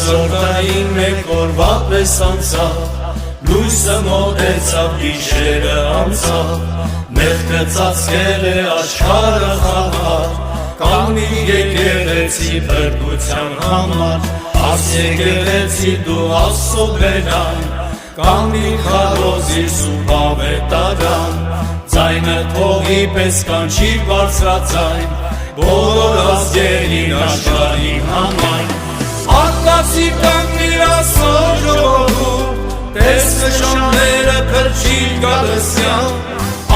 Այսօրային մեկ օրվա պես անցավ, լույսը մոտեցավ, գիշերը անցավ, մեղքը ծածկել է աշխարհը խաղար, կանգնի եկեղեցի փրկության համար, աս եկեղեցի դու Աստծո բերան, կանգնի քարոզի սուրբ ավետարան, ձայնը թողի պես կանչի բարձրաձայն, բոլոր ազգերին աշխարհի համար։ Արտասի կանգնիր Աստծո ժողովուրդ, տես նշանները փրկիչ գալսյան,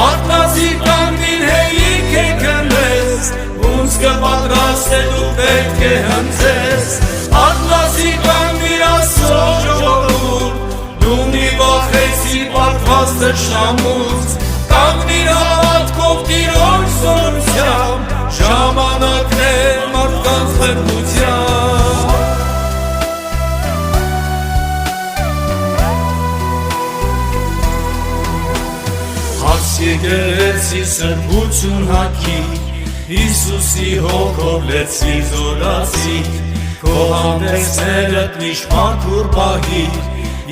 արտասի կանգնիր հեյիկ է քնես, ոնց կպատրաստ է դու պետք է հնձես, արտասի կանգնիր Աստծո ժողովուրդ, դու մի վախեցի պարտված թշնամուց, կանգնիր հավատքով Տիրոջ զորությամբ, ժամանակն է մարդկանց փրկության։ Հաս եկեղեցի սրբություն հագի, Հիսուսի հոգով լեցի զորացի, քո հանդեսներդ միշտ մաքուր պահիր,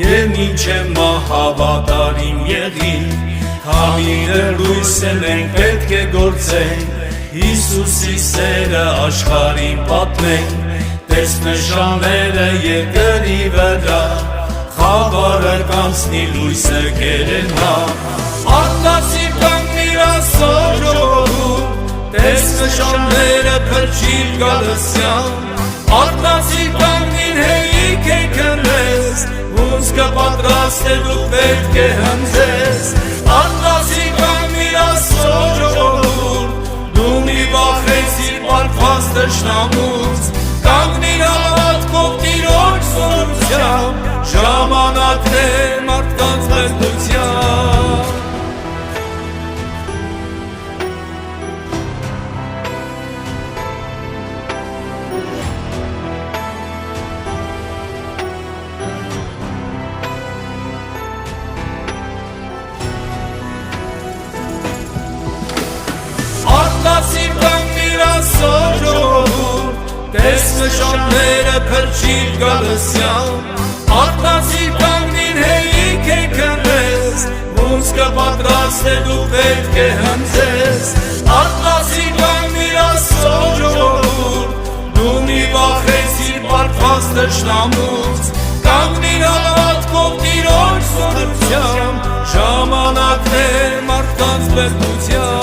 և մինչև մահավատարիմ եղիր, քամիները լույս են ենք պետք է գործենք, Հիսուսի սերը աշխարհին պատմենք, տես նշանները երկրի վրա, խավարը կանցնի լույսը կերենա, արտասի կանգնիր Աստծո ժողովուրդ, տես նշանները փրկիչ գալսյան, արտասի կանգնիր հեյիկ է քնես, ոնց կպատրաստ է դու պետք է հնձես, արտասի կանգնիր Աստծո ժողովուրդ, դու մի վախեցիր պարտված թշնամուց, կանգնիր հավատքով Տիրոջ զորությամբ, ժամանակն է մարդկանց փրկության։ Արտասի կանգնիր Աստծո ժողովուրդ, տես նշանները փրկիչ գալսյան, արտասի կանգնիր հեյիկ է քնես, ոնց կպատրաստ է դու պետք է հնձես, արտասի կանգնիր Աստծո ժողովուրդ, դու մի վախեցիր պարտված թշնամուց, կանգնիր հավատքով Տիրոջ զորությամբ, ժամանակն է մարդկանց փրկության։